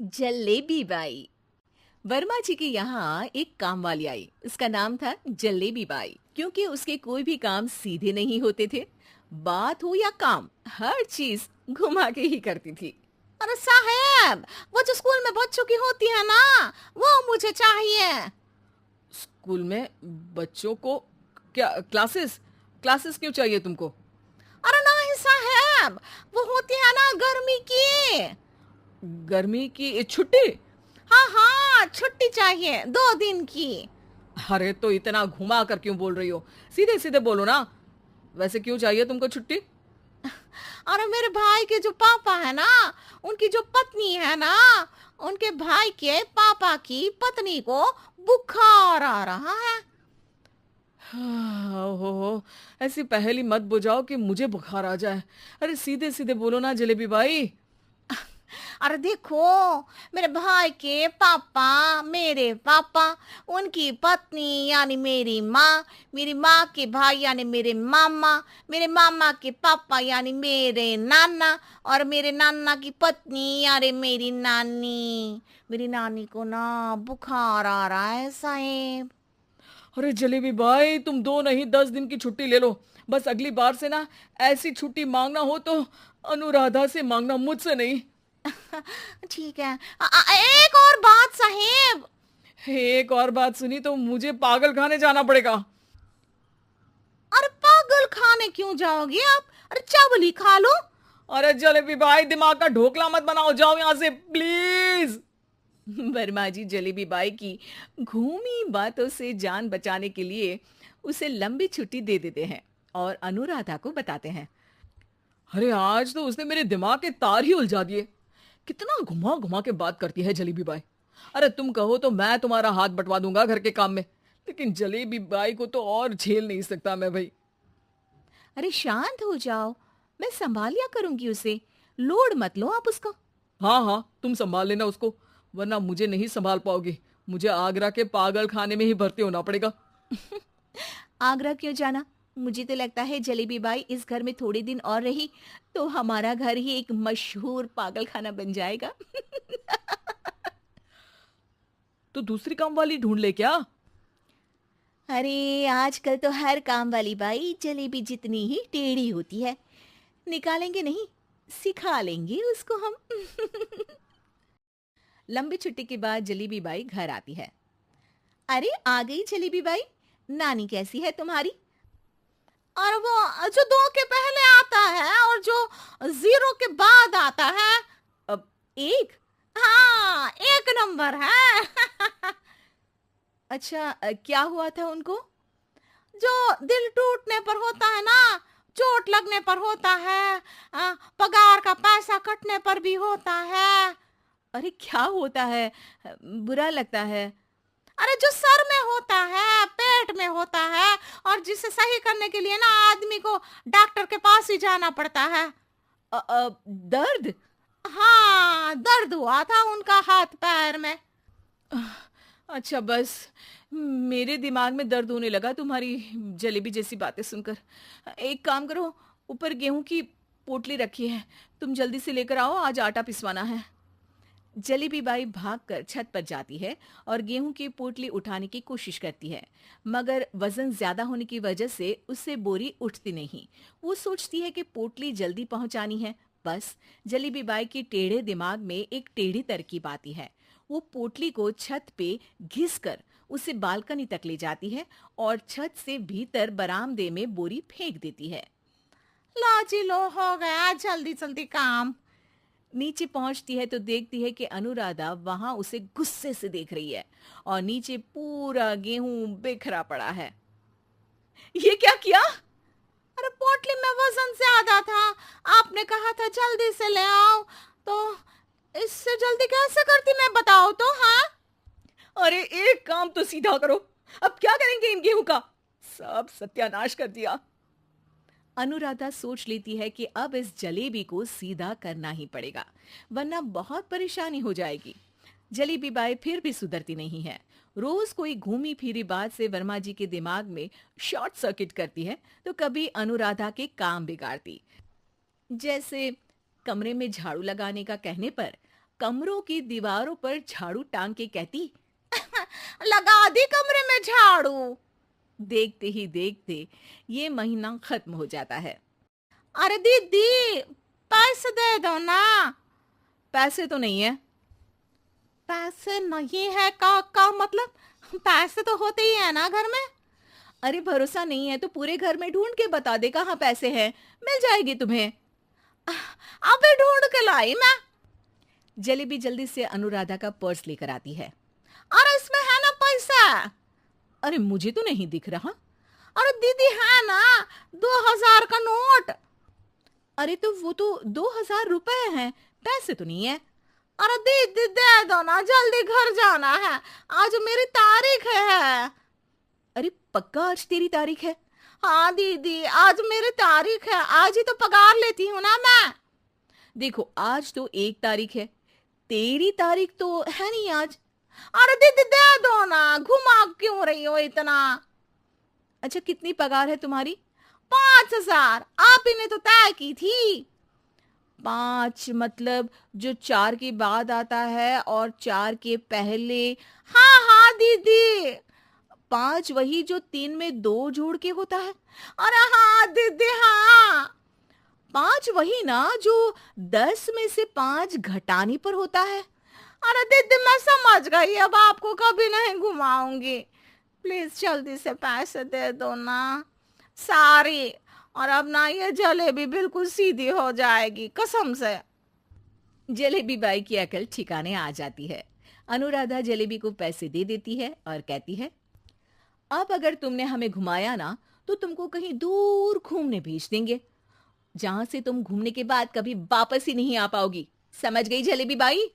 Jalebi by. Verma जी के यहाँ एक काम वाली आई। उसका नाम था जलेबी बाई, क्योंकि उसके कोई भी काम सीधे नहीं होते थे। बात हो या काम, हर चीज घुमा के ही करती थी। अरे साहब, वो जो स्कूल में बच्चों की होती है ना, वो मुझे चाहिए। स्कूल में बच्चों को क्या क्लासेस क्लासेस क्यों चाहिए तुमको? अरे नहीं साहब, वो होती है ना गर्मी की। गर्मी की छुट्टी? हाँ हाँ, छुट्टी चाहिए 2 दिन की। अरे तो इतना घुमा कर क्यों बोल रही हो? सीधे सीधे बोलो ना। वैसे क्यों चाहिए तुमको छुट्टी? अरे मेरे भाई के जो पापा है ना, उनकी जो पत्नी है ना, उनके भाई के पापा की पत्नी को बुखार आ रहा है। हो ऐसी पहेली मत बुझाओ कि मुझे बुखार आ जाए। अरे सीधे सीधे बोलो ना जलेबी भाई। अरे देखो, मेरे भाई के पापा, मेरे पापा, उनकी पत्नी यानी मेरी माँ के भाई यानी मेरे मामा के पापा यानी मेरे नाना, और मेरे नाना की पत्नी यानी मेरी नानी को ना बुखार आ रहा है साहेब। अरे जलेबी भाई, तुम 2 नहीं 10 दिन की छुट्टी ले लो। बस अगली बार से ना ऐसी छुट्टी मांगना हो तो अनुराधा से मांगना, मुझसे नहीं। ठीक है। एक और बात साहेब। एक और बात सुनी तो मुझे पागल खाने जाना पड़ेगा। अरे पागल खाने क्यों जाओगे आप? अरे चावल ही खा लो। अरे जलेबी भाई, दिमाग का ढोकला मत बनाओ, जाओ यहां से प्लीज। वर्मा जी जलेबी बाई की घूमी बातों से जान बचाने के लिए उसे लंबी छुट्टी दे देते हैं और अनुराधा को बताते हैं। अरे आज तो उसने मेरे दिमाग के तार ही उलझा दिए। कितना घुमा घुमा के बात करती है जलेबी बाई। अरे तुम कहो तो मैं तुम्हारा हाथ बंटवा दूंगा घर के काम में, लेकिन जलेबी बाई को तो और झेल नहीं सकता मैं भाई। अरे शांत हो जाओ, मैं संभाल लिया करूंगी उसे। लोड मत लो आप उसका। हाँ हाँ, तुम संभाल लेना उसको, वरना मुझे नहीं संभाल पाओगे। मुझे आगरा के पागल खाने में ही भर्ती होना पड़ेगा। आगरा क्यों जाना? मुझे तो लगता है जलेबी बाई इस घर में थोड़े दिन और रही तो हमारा घर ही एक मशहूर पागल खाना बन जाएगा। तो दूसरी काम वाली ढूंढ ले क्या? अरे आजकल तो हर काम वाली बाई जलेबी जितनी ही टेढ़ी होती है। निकालेंगे नहीं, सिखा लेंगे उसको हम। लंबी छुट्टी के बाद जलेबी बाई घर आती है। अरे आ गई जलेबी बाई, नानी कैसी है तुम्हारी? और वो जो 2 के पहले आता है और जो 0 के बाद आता है। अब एक। हाँ, 1 नंबर है। अच्छा, क्या हुआ था उनको? जो दिल टूटने पर होता है ना, चोट लगने पर होता है, पगार का पैसा कटने पर भी होता है। अरे क्या होता है? बुरा लगता है। अरे जो सर में होता है, पेट में होता है, और जिसे सही करने के लिए ना आदमी को डॉक्टर के पास ही जाना पड़ता है। दर्द? हाँ, दर्द हुआ था उनका हाथ पैर में। अच्छा बस, मेरे दिमाग में दर्द होने लगा तुम्हारी जलेबी जैसी बातें सुनकर। एक काम करो, ऊपर गेहूं की पोटली रखी है, तुम जल्दी से लेकर आओ, आज आटा पिसवाना है। जलेबी बाई भागकर छत पर जाती है और गेहूं की पोटली उठाने की कोशिश करती है, मगर वजन ज्यादा होने की वजह से उससे बोरी उठती नहीं। वो सोचती है कि पोटली जल्दी पहुंचानी है। बस जलेबी बाई की टेढ़े दिमाग में एक टेढ़ी तरकीब आती है। वो पोटली को छत पे घिस कर उसे बालकनी तक ले जाती है और छत से भीतर बरामदे में बोरी फेंक देती है। लो जी लो, हो गया जल्दी जल्दी काम। नीचे पहुंचती है तो देखती है कि अनुराधा वहां उसे गुस्से से देख रही है और नीचे पूरा गेहूं बिखरा पड़ा है। ये क्या किया? अरे पोटली में वजन ज्यादा था, आपने कहा था जल्दी से ले आओ, तो इससे जल्दी कैसे करती मैं बताओ तो। हाँ, अरे एक काम तो सीधा करो, अब क्या करेंगे इन गेहूं का? सब सत्यानाश कर दिया। अनुराधा सोच लेती है कि अब इस जलेबी को सीधा करना ही पड़ेगा, वरना बहुत परेशानी हो जाएगी। जलेबी बाई फिर भी सुधरती नहीं है। रोज कोई घूमी फिरी बात से वर्मा जी के दिमाग में शॉर्ट सर्किट करती है, तो कभी अनुराधा के काम बिगाड़ती। जैसे कमरे में झाड़ू लगाने का कहने पर कमरों की दीवारों पर झाड़ू टांग के कहती। लगा दी कमरे में झाड़ू। देखते ही देखते ये महीना खत्म हो जाता है। अरे दीदी, पैसे दे दो ना। पैसे तो नहीं है। पैसे नहीं है का मतलब? पैसे तो होते ही है ना घर में। अरे भरोसा नहीं है तो पूरे घर में ढूंढ के बता दे कहाँ पैसे हैं, मिल जाएगी तुम्हें। अबे ढूंढ के लाई मैं। जलेबी जल्दी से अनुराधा का पर्स लेकर आती है। अरे इसमें है ना पैसा। अरे मुझे तो नहीं दिख रहा। अरे दीदी है ना, 2000 का नोट। अरे तो वो तो 2000 रुपए हैं, पैसे तो नहीं है। अरे दीदी दे दो ना, जल्दी घर जाना है, आज मेरी तारीख है। अरे पक्का आज तेरी तारीख है? हाँ दीदी, आज मेरी तारीख है, आज ही तो पगार लेती हूँ ना मैं। देखो आज तो 1 तारीख है, तेरी तारीख तो है नहीं आज। अरे दीदी दे दो ना, घुमा क्यों रही हो इतना? अच्छा कितनी पगार है तुम्हारी? 5000, आप ही ने तो तय की थी। 5 मतलब जो 4 के बाद आता है और 4 के पहले। हाँ हाँ दीदी। 5 वही जो 3 में 2 जोड़ के होता है। अरे हाँ दीदी हाँ। 5 वही ना जो 10 में से 5 घटाने पर होता है। अरे दीदी मैं समझ गई, अब आपको कभी नहीं घुमाऊंगी। प्लीज जल्दी से पैसे दे दो ना, सारी। और अब ना ये जलेबी बिल्कुल सीधी हो जाएगी कसम से। जलेबी बाई की अकल ठिकाने आ जाती है। अनुराधा जलेबी को पैसे दे देती है और कहती है, अब अगर तुमने हमें घुमाया ना तो तुमको कहीं दूर घूमने भेज देंगे, जहां से तुम घूमने के बाद कभी वापस ही नहीं आ पाओगी। समझ गई जलेबी बाई?